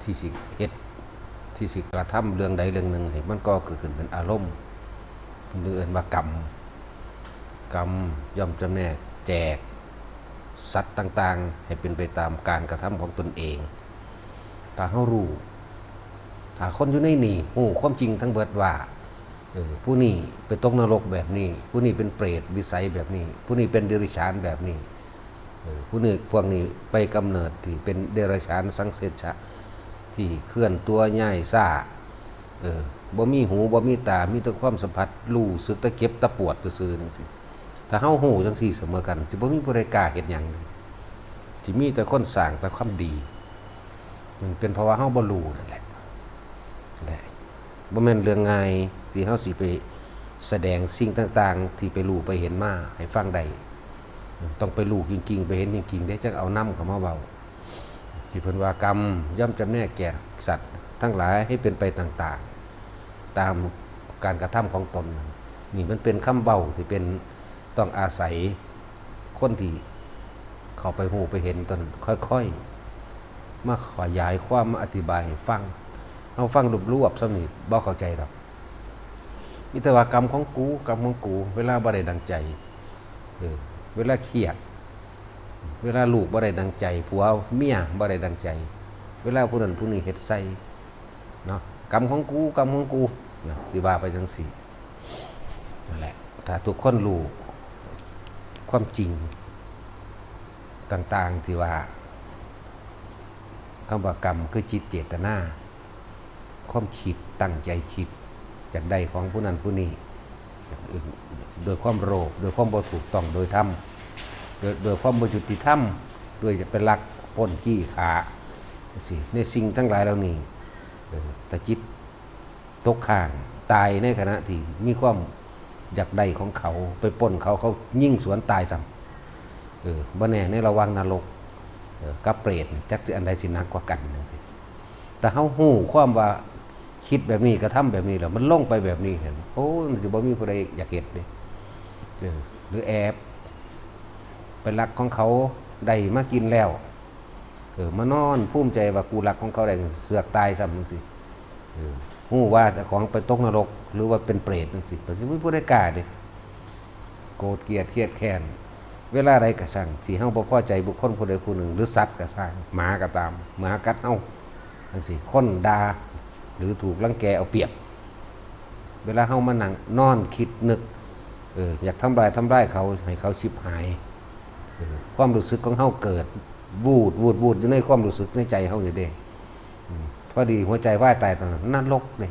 ที่สิเฮ็ดที่สิกระทำเรื่องใดเรื่องหนึ่งให้มันก็เกิดขึ้นเป็นอารมณ์เอื่นว่ากรรมย่อมจำแนกแจกสัตว์ต่างๆให้เป็นไปตามการกระทำของตนเองถ้าเฮารู้ถ้าคนอยู่ในนี่ฮู้ความจริงทั้งเบิดว่าผู้นี้ไปตกนรกแบบนี้ผู้นี้เป็นเปรตวิสัยแบบนี้ผู้นี้เป็นเดรัจฉานแบบนี้ผู้นี้พวกนี้ไปกำเนิดที่เป็นเดรัจฉานสังเสชะที่เคลื่อนตัวง่ายซ่าบ่มีหูบ่มีตามีแต่ความสัมผัสรู้สึกตะเก็บตะปวดซื่อๆจังซี่ถ้าเฮาฮู้จังซี่เสมอกันสิบ่มีผู้ใดกล้าเฮ็ดหยังสิมีแต่คนสร้างแต่ความดีมันเป็นเพราะว่าเฮาบ่รู้นั่นแหละบ่แม่นเรื่องง่ายที่เฮาสิไปแสดงสิ่งต่างๆที่ไปรู้ไปเห็นมาให้ฟังได้ต้องไปรู้จริงๆไปเห็นจริงๆได้จักเอานำเข้ามาเว้าที่เพิ่นว่ากรรมย่อมจำแนกแก่สัตว์ทั้งหลายให้เป็นไปต่างๆตามการกระทำของตนนี่มันเป็นคำเว้าที่เป็นต้องอาศัยคนที่เข้าไปฮู้ไปเห็นตนค่อยๆมาขยายความมาอธิบายให้ฟังเอาฟังรวบๆซ้ำนี่บ่เข้าใจดอกมีแต่ว่ากรรมของกูเวลาบ่ได้ดังใจเวลาเครียดเวลาลูกบ่ได้ดังใจผัวเมียบ่ได้ดังใจเวลาผู้นั้นผู้นี้เฮ็ดใส่เนาะกรรมของกูนะที่ว่าไปจังซี่นั่นแหละถ้าทุกคนรู้ความจริงต่างๆที่ว่าคำว่ากรรมคือจิตเจตนาความคิดตั้งใจคิดจากใดของผู้นั้นผู้นี้โดยความโลภโดยความบ่ถูกต้องโดยธรรมโดยความบ่ยุติธรรมโดยจะเป็นลักปล้นจี้ขาสิในสิ่งทั้งหลายเหล่านี้แต่จิตตกข้างตายในขณะที่มีความอยากได้ของเขาไปปล้นเขายิ่งสวนตายซ้ำบ่แน่ในระหว่างนรกกับเปรตจักสิอันใดสิหนักกว่ากันจังซี่แต่เฮาฮู้ความว่าคิดแบบนี้กระทำแบบนี้แล้วมันลงไปแบบนี้เห็นโอ้มันสิบ่มีผู้ใดอยากเฮ็ดเด้หรือแอบไปรักของเขาได้มากินแล้วมานอนภูมิใจว่ากูรักของเขาได้เสือกตายซ้ำจังซี่ฮู้ว่าเจ้าของไปตกนรกหรือว่าเป็นเปรตจังซี่บ่สิมีผู้ใดกล้าเด้โกรธเกลียดเครียดแค้นเวลาใดก็ช่างที่เฮาบ่พอใจบุคคลผู้ใดผู้หนึ่งหรือสัตว์ก็ช่างหมาก็ตามหมากัดเฮาจังซี่คนด่าหรือถูกรังแกเอาเปรียบเวลาเฮามานั่งนอนคิดนึกอยากทำร้ายเขาให้เขาชิบหายความรู้สึกของเฮาเกิดวูดอยู่ในความรู้สึกในใจเฮาอยู่เด้พอดีหัวใจวายตายตอนนั้นนรกเด้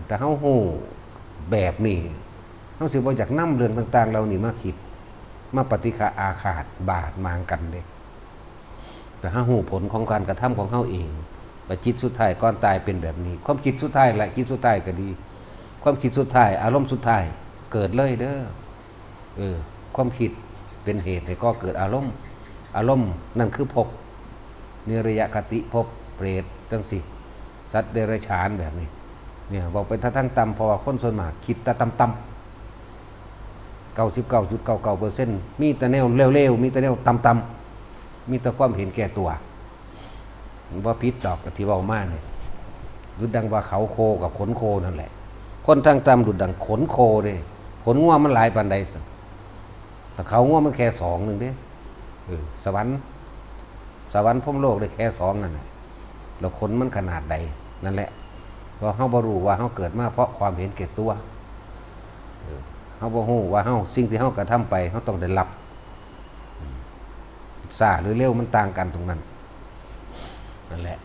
แต่เฮาฮู้แบบนี้เฮาสิบ่อยากนำเรื่องต่างๆเหล่านี้มาคิดมาปฏิฆาอาฆาตบาดหมางกันเด้แต่เฮาฮู้ผลของการกระทำของเฮาเองว่าจิตสุดท้ายก่อนตายเป็นแบบนี้ความคิดสุดท้ายและคิดสุดท้ายก็ดีความคิดสุดท้ายอารมณ์สุดท้ายเกิดเลยเด้อความคิดเป็นเหตุให้ก็เกิดอารมณ์นั่นคือภพนิรยคติภพเปรตจังซี่สัตว์เดรัจฉานแบบนี้เนี่ยบอกเป็นทั้งต่ำเพราะว่าคนส่วนมากคิดแต่ต่ำ 99.99% มีแต่แนวเร็วๆมีแต่แนวต่ำๆมีแต่ความเห็นแก่ตัวว่าพิษดอกที่เว้ามาเนี่ยดุดดังว่าเขาโคกับขนโคนั่นแหละคนทางต่ำดุดดังขนโคเด้ขนง่วมันหลายปานใดสิแต่เขาง่วมันแค่2นึงเด้สวรรค์พรหมโลกได้แค่2นั่นแหละแล้วขนมันขนาดใดนั่นแหละเพราะเฮาบ่รู้ว่าเฮาเกิดมาเพราะความเห็นแก่ตัวเฮาบ่ฮู้ว่าเฮาสิ่งที่เฮากระทำไปเฮาต้องได้รับช้าหรือเร็วมันต่างกันตรงนั้นนั่นแหละ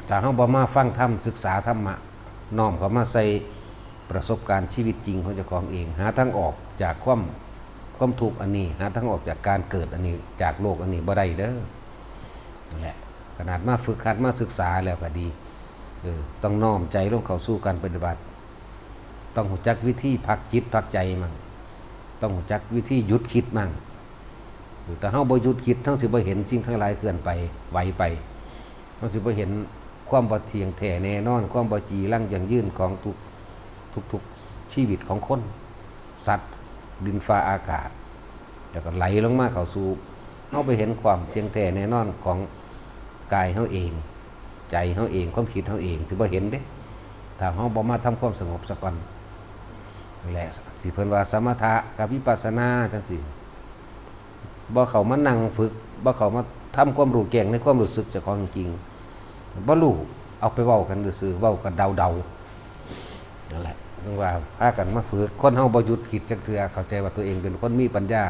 ถ้าเฮาบ่มาฟังธรรมศึกษาธรรมะน้อมเข้ามาใส่ประสบการณ์ชีวิตจริงของเจ้าของเองหาทางออกจากความทุกข์อันนี้หาทางออกจากการเกิดอันนี้จากโลกอันนี้บ่ได้เด้อนั่นแหละขนาดมาฝึกหัดมาศึกษาแล้วก็ดีต้องน้อมใจลงเข้าสู่การปฏิบัติต้องรู้จักวิธีพักจิตพักใจมั่งต้องรู้จักวิธีหยุดคิดมั่งแต่เฮาบ่หยุดคิดเฮาสิบ่เห็นสิ่งทั้งหลายเคลื่อนไปไหวไปเฮาสิบ่เห็นความบ่เที่ยงแท้แน่นอนความบ่จีรังยั่งยืนของทุกชีวิตของคนสัตว์ดินฟ้าอากาศแล้วก็ไหลลงมาเข้าสู่เฮาไปเห็นความเที่ยงแท้แน่นอนของกายเฮาเอง ใจเฮาเองความคิดเฮาเองสิบ่เห็นเด้ถ้าเฮาบ่มาทำความสงบซะก่อนนั่นแหละสิเพิ่นว่าสมถะกับวิปัสสนาจังซี่บ่เข้ามานั่งฝึกบ่เข้ามาทำความรู้แจ้งในความรู้สึกเจ้าของจริงบ่รู้เอาไปเว้ากันซื่อๆเว้ากันเดาๆนั่นแหละถึงว่าพากันมาฝึกคนเฮาบ่หยุดคิดจักเทื่อเข้าใจว่าตัวเองเป็นคนมีปัญญา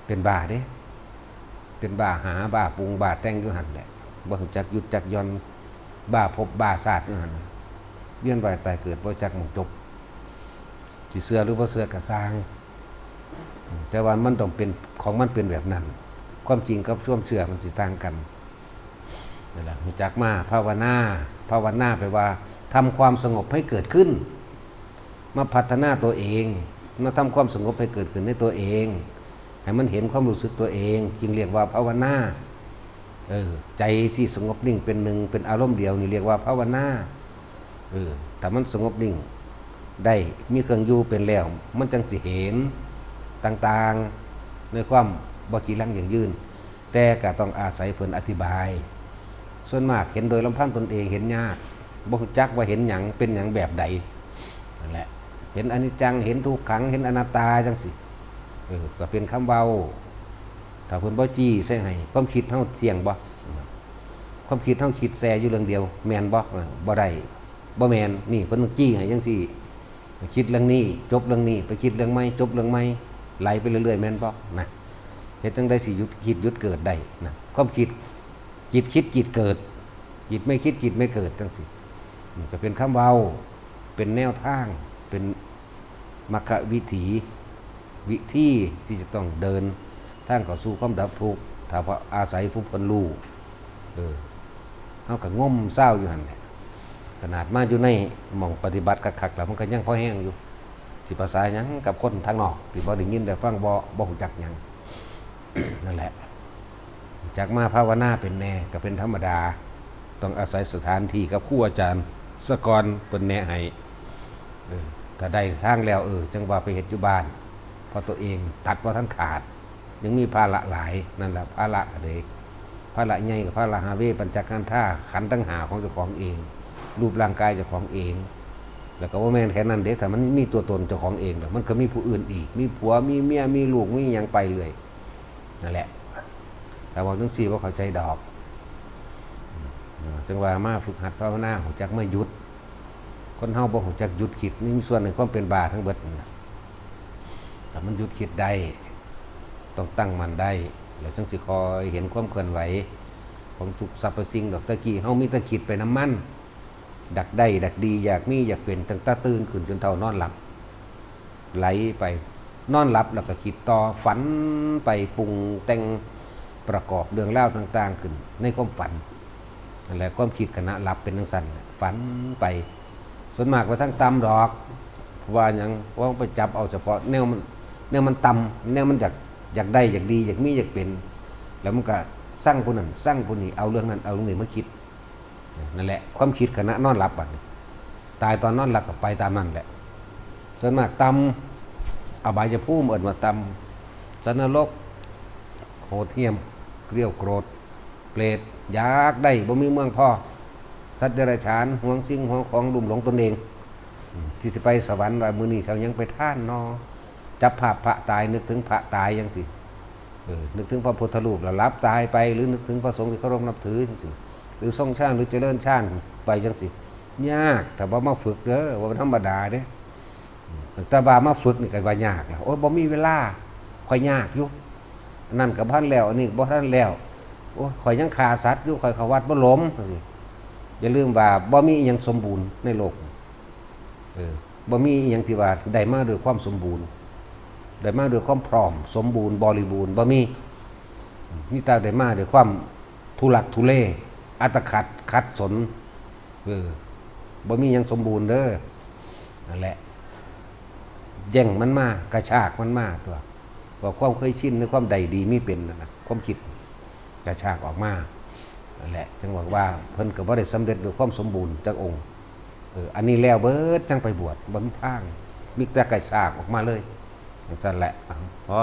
เป็นบ้าเด้เป็นบ้าหาบ้าปรุงบ้าแต่งอยู่หั่นแหละบ่รู้จักหยุดจักหย่อนบ้าพบบ้าศาสตร์อยู่หั่นเวียนว่ายตายเกิดบ่จักหม้องจบสิเชื่อหรือบ่เชื่อก็สร้างแต่ว่ามันต้องเป็นของมันเป็นแบบนั้นความจริงกับความเชื่อมันสิต่างกันนั่นแหละรู้จักมาภาวนาแปลว่าทำความสงบให้เกิดขึ้นมาพัฒนาตัวเองมาทำความสงบให้เกิดขึ้นในตัวเองให้มันเห็นความรู้สึกตัวเองจึงเรียกว่าภาวนาใจที่สงบนิ่งเป็นหนึ่งเป็นอารมณ์เดียวนี่เรียกว่าภาวนาแต่มันสงบนิ่งได้มีเครื่องอยู่เป็นแล้วมันจังสิเห็นต่างๆในความบ่จีรังอย่างยืนแต่ก็ต้องอาศัยเพิ่นอธิบายส่วนมากเห็นโดยลำพังตนเองเห็นยากบ่รู้จักว่าเห็นหยังเป็นหยังแบบใดนั่นแหละเห็นอนิจจังเห็นทุกขังเห็นอนัตตาจังสิก็เป็นคำเว้าถ้าเพิ่นบ่จี้ใส่ให้ความคิดเฮาเที่ยงบ่ความคิดเฮาคิดแซ่อยู่เรื่องเดียวแม่นบ่ได้บ่แม่นนี่เพิ่นจี้ให้จังซี่คิดเรื่องนี้จบเรื่องนี้ไปคิดเรื่องใหม่จบเรื่องใหม่ไหลไปเรื่อยๆแม่นบ่นะเฮ็ดจังได๋สิหยุดคิดหยุดเกิดได้นะความคิดจิตคิดจิตเกิดจิตไม่คิดจิตไม่เกิดจังซี่ก็เป็นคำเว้าเป็นแนวทางเป็นมรรควิถีวิธีที่จะต้องเดินทางเข้าสู่ความดับทุกข์ถ้าเพราะอาศัยผู้เพิ่นรู้เฮาก็ง่มเศร้าอยู่หั่นแหละขนาดมาอยู่ในหม่องปฏิบัติคักๆแล้วมันก็ยังพอแห้งอยู่สิภาษาหยังกับคนทางนอกที่บ่ได้ยินได้ฟังบ่ฮู้จักหยัง นั่นแหละจากมาภาวนาเป็นแน่ก็เป็นธรรมดาต้องอาศัยสถานที่กับครูอาจารย์สะก่อนเพิ่นแนะให้ถ้าได้ทางแล้วจังว่าไปเฮ็ดอยู่บ้านเพราะตัวเองตัดบ่ทันขาดยังมีภาระหลายนั่นแหละภาระเด็กภาระใหญ่กับภาระหาเวปัญจขันธ์ขันธ์ตั้งหาของเจ้าของเองรูปร่างกายเจ้าของเองแล้วก็บ่แม่นแค่นั้นเด้ถ้ามันมีตัวตนเจ้าของเองแล้วมันก็มีผู้อื่นอีกมีผัวมีเมียมีลูกมีหยังไปเรื่อยนั่นแหละแต่ว่าจังซี่บ่เข้าใจดอกจังว่ามาฝึกหัดภาวนารู้จักมาหยุดคนเฮาบ่รู้จักหยุดคิดมีส่วนในความเป็นบาทั้งเบิดนั่นน่ะถ้ามันหยุดคิดได้ต้องตั้งมันได้แล้วจังสิคอยเห็นความเคลื่อนไหวของทุกสรรพสิ่งดอกตะกี้เฮามีแต่คิดไปน้ำมันดักได้ดักดีอยากมีอยากเป็นตั้งแต่ตื่นขึ้นจนเท่านอนหลับไหลไปนอนหลับแล้วก็คิดต่อฝันไปปรุงแต่งประกอบเรื่องเล่าต่างๆขึ้นในความฝันนั่นแหละความคิดขณะหลับเป็นจังซั่นฝันไปส่วนมากไปทั้งต่ำดอกว่าหยังว่าไปจับเอาเฉพาะแนวมันต่ำแนวมันอยากได้อยากดีอยากมีอยากเป็นแล้วมันก็สร้างคนนั้นสร้างคนนี้เอาเรื่องนั้นเอาเรื่องนี้มาคิดนั่นแหละความคิดขณะนอนหลับตายตอนนอนหลับก็ไปตามนั้นแหละส่วนมากต่ำอบายภูมิเอิ้นว่าต่ำสันนรกโหดเหี้ยมเกรี้ยวโกรธเปรตอยากได้บ่มีเมืองพอสัตว์เดรัจฉานหวงสิ่งหวงของลุ่มหลงตนเองที่สิไปสวรรค์ว่ามื้อนี้เช้ายังไปท่านนอจับภาพพระตายนึกถึงพระตายจังซี่นึกถึงพระพุทธรูปแล้วรับตายไปหรือนึกถึงพระสงฆ์ที่เคารพนับถือจังซี่หรือทรงชาติหรือเจริญชาติไปจังซี่ยากแต่บ่มาฝึกเด้อว่ามันธรรมดาเด้แต่ว่ามาฝึกนี่ก็ว่ายากแล้วโอ้ยบ่มีเวลาค่อยยากอยู่นั่นก็บ่ทันแล้วอันนี้บ่ทันแล้วโอ้ยข่อยยังฆ่าสัตว์อยู่ข่อยเข้าวัดบ่ล้มอย่าลืมว่าบ่มีอิหยังสมบูรณ์ในโลกบ่มีอิหยังที่ว่าได้มาด้วยความสมบูรณ์ได้มาด้วยความพร้อมสมบูรณ์บริบูรณ์บ่มีนี่แต่ได้มาด้วยความทุลักทุเลอัตคัดขัดสนบ่มีหยังสมบูรณ์เด้อนั่นแหละแย่งมันมากระชากมันมาตัวว่าความเคยชินในความใดดีมีเป็นนะความคิดกระชากออกมานั่นแหละจังบอกว่าเพิ่นก็บ่ได้สำเร็จด้วยความสมบูรณ์จากองค์อันนี้แล้วเบิดจังไปบวชบ่มีทางมีแต่กระชากออกมาเลยจังซั่นแหละพอ